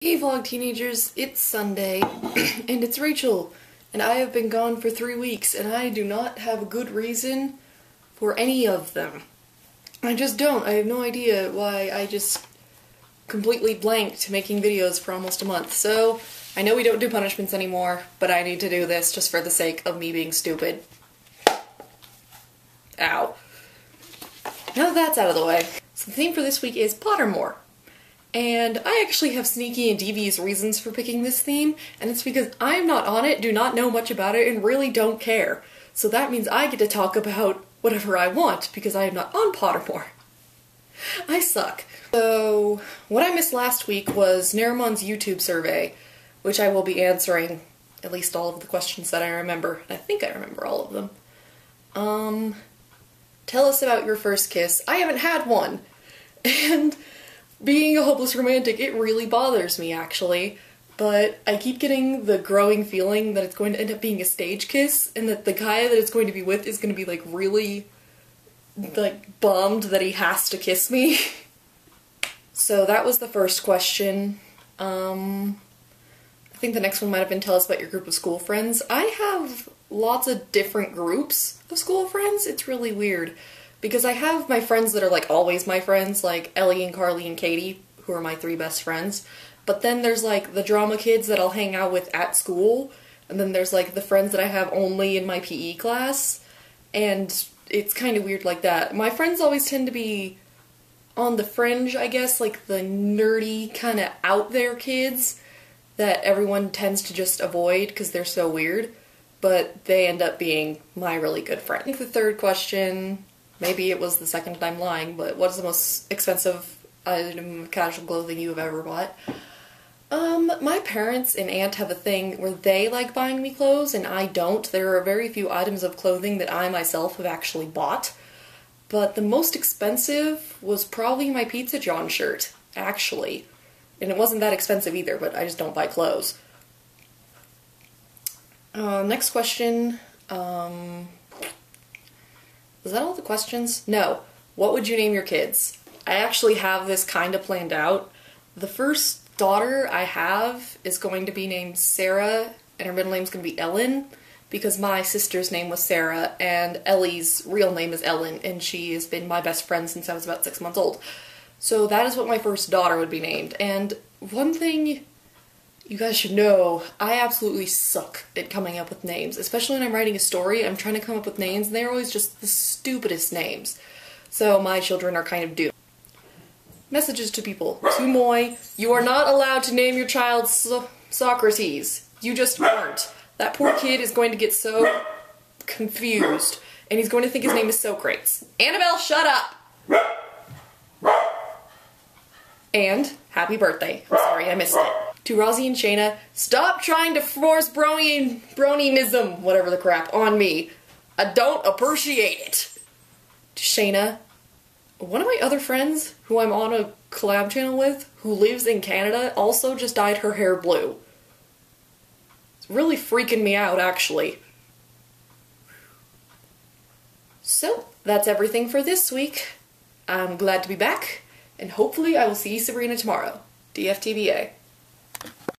Hey vlog teenagers, it's Sunday, and it's Rachel, and I have been gone for 3 weeks, and I do not have a good reason for any of them. I just don't. I have no idea why I just completely blanked making videos for almost a month. So, I know we don't do punishments anymore, but I need to do this just for the sake of me being stupid. Ow. Now that that's out of the way, so the theme for this week is Pottermore. And I actually have sneaky and devious reasons for picking this theme, and it's because I'm not on it, do not know much about it, and really don't care. So that means I get to talk about whatever I want, because I am not on Pottermore. I suck. So, what I missed last week was Nerimon's YouTube survey, which I will be answering at least all of the questions that I remember. I think I remember all of them. Tell us about your first kiss. I haven't had one. And being a hopeless romantic, it really bothers me, actually. But I keep getting the growing feeling that it's going to end up being a stage kiss, and that the guy that it's going to be with is going to be, like, really, like, bummed that he has to kiss me. So that was the first question. I think the next one might have been tell us about your group of school friends. I have lots of different groups of school friends. It's really weird. Because I have my friends that are, like, always my friends, like Ellie and Carly and Katie, who are my 3 best friends. But then there's, like, the drama kids that I'll hang out with at school. And then there's, like, the friends that I have only in my PE class. And it's kind of weird like that. My friends always tend to be on the fringe, I guess, like the nerdy, kind of out there kids that everyone tends to just avoid because they're so weird. But they end up being my really good friend. I think the third question, maybe it was the second time lying, but what is the most expensive item of casual clothing you have ever bought? My parents and aunt have a thing where they like buying me clothes and I don't. There are very few items of clothing that I myself have actually bought. But the most expensive was probably my Pizza John shirt, actually. And it wasn't that expensive either, but I just don't buy clothes. Next question, was that all the questions? No. What would you name your kids? I actually have this kind of planned out. The first daughter I have is going to be named Sarah, and her middle name's going to be Ellen, because my sister's name was Sarah, and Ellie's real name is Ellen, and she has been my best friend since I was about 6 months old. So that is what my first daughter would be named. And one thing you guys should know, I absolutely suck at coming up with names. Especially when I'm writing a story, I'm trying to come up with names, and they're always just the stupidest names. So my children are kind of doomed. Messages to people. To Moy, you are not allowed to name your child Socrates. You just aren't. That poor kid is going to get so confused, and he's going to think his name is Socrates. Annabelle, shut up! And, happy birthday. I'm sorry, I missed it. To Rosie and Shayna, stop trying to force bronyism, whatever the crap, on me. I don't appreciate it. To Shayna, one of my other friends, who I'm on a collab channel with, who lives in Canada, also just dyed her hair blue. It's really freaking me out, actually. So, that's everything for this week. I'm glad to be back, and hopefully I will see Sabrina tomorrow. DFTBA.